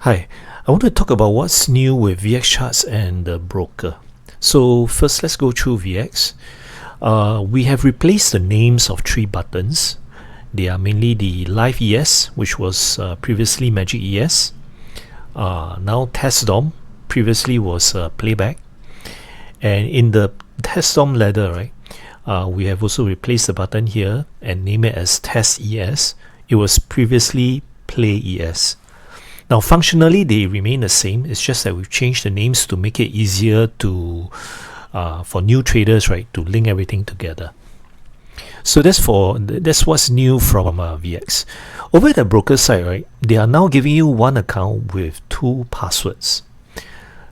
Hi, I want to talk about what's new with VXCharts and the broker. So first, let's go through VX. We have replaced the names of 3 buttons. They are mainly the Live ES, which was previously Magic ES. Now TestDOM, previously was Playback. And in the TestDOM ladder, right, we have also replaced the button here and name it as Test ES. It was previously Play ES. Now functionally they remain the same. It's just that we've changed the names to make it easier to for new traders, right, to link everything together. So that's what's new from VX. Over at the broker side, right, they are now giving you one account with 2 passwords.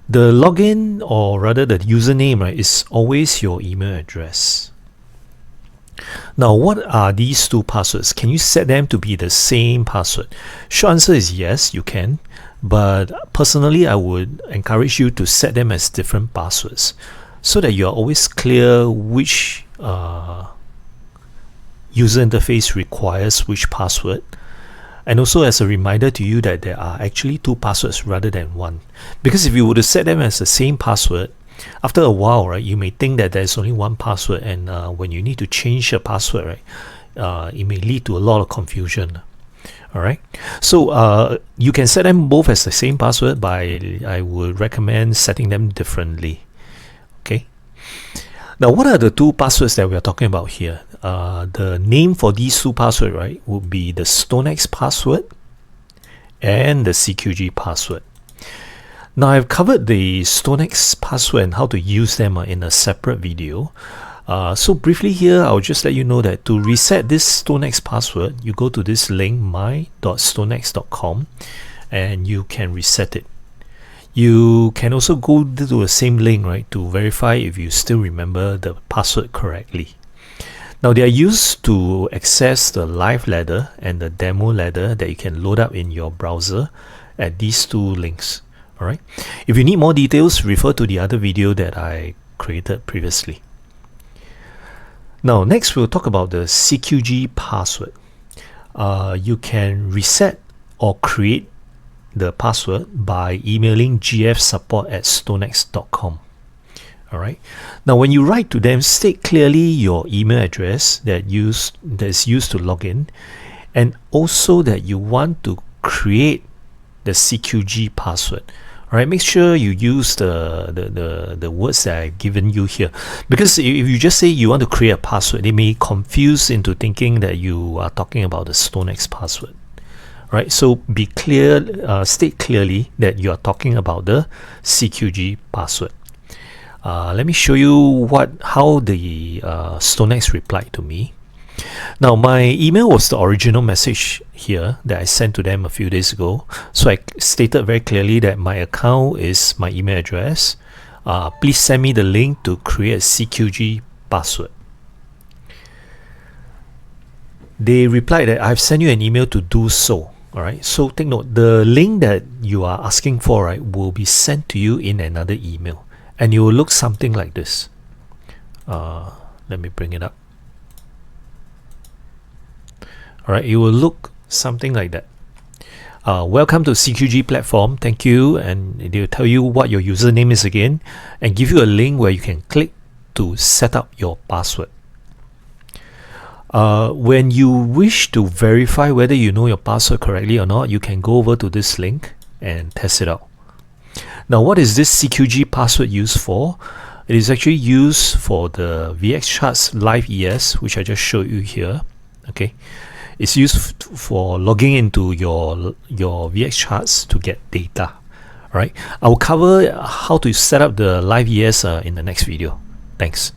The login, or rather the username, right, is always your email address. Now, what are these 2 passwords? Can you set them to be the same password? Short answer is yes, you can. But personally, I would encourage you to set them as different passwords so that you are always clear which user interface requires which password. And also as a reminder to you that there are actually 2 passwords rather than 1. Because if you were to set them as the same password, after a while, right, you may think that there's only 1 password, and when you need to change a password, right, it may lead to a lot of confusion. Alright, so you can set them both as the same password, but I would recommend setting them differently. Okay. Now, what are the 2 passwords that we are talking about here? The name for these 2 passwords, right, would be the StoneX password and the CQG password. Now, I've covered the StoneX password and how to use them in a separate video. So briefly here, I'll just let you know that to reset this StoneX password, you go to this link, my.stonex.com, and you can reset it. You can also go to the same link, right, to verify if you still remember the password correctly. Now, they are used to access the live ladder and the demo ladder that you can load up in your browser at these 2 links. Alright. If you need more details, refer to the other video that I created previously. Now, next we'll talk about the CQG password. You can reset or create the password by emailing gfsupport@stonex.com. Alright. Now, when you write to them, state clearly your email address that is used to log in, and also that you want to create the CQG password. Alright, make sure you use the words that I've given you here, because if you just say you want to create a password, they may confuse into thinking that you are talking about the StoneX password. Right, so be clear, state clearly that you are talking about the CQG password. Let me show you how the StoneX replied to me. Now, my email was the original message here that I sent to them a few days ago. So I stated very clearly that my account is my email address. Please send me the link to create a CQG password. They replied that I've sent you an email to do so. Alright, so take note, the link that you are asking for, right, will be sent to you in another email. And it will look something like this. Let me bring it up. Alright, it will look something like that. Welcome to CQG platform, thank you, and they will tell you what your username is again and give you a link where you can click to set up your password. When you wish to verify whether you know your password correctly or not, you can go over to this link and test it out. Now, what is this CQG password used for? It is actually used for the VXCharts Live ES, which I just showed you here. Okay. It's used for logging into your VXCharts to get data. Alright, I will cover how to set up the Live ES in the next video. Thanks.